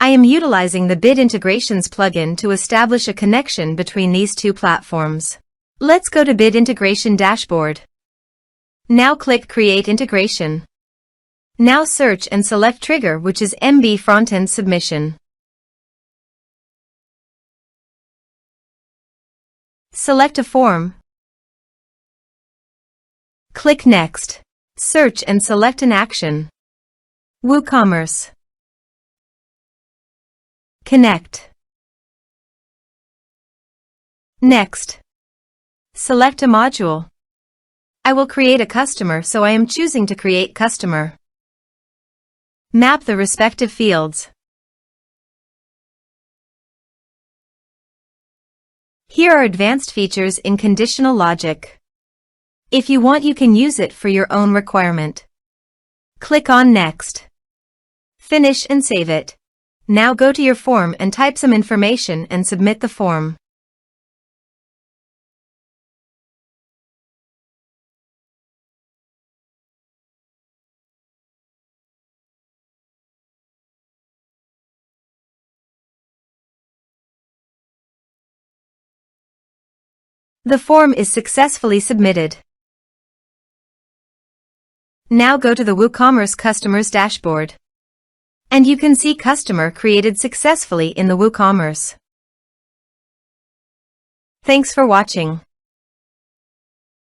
I am utilizing the Bit Integrations plugin to establish a connection between these two platforms. Let's go to Bit Integration Dashboard. Now click Create Integration. Now search and select trigger, which is MB Frontend Submission. Select a form. Click Next. Search and select an action. WooCommerce. Connect. Next. Select a module. I will create a customer, so I am choosing to create customer. Map the respective fields. Here are advanced features in conditional logic. If you want, you can use it for your own requirement. Click on Next. Finish and save it. Now go to your form and type some information and submit the form. The form is successfully submitted. Now go to the WooCommerce Customers dashboard. And you can see customer created successfully in the WooCommerce. Thanks for watching.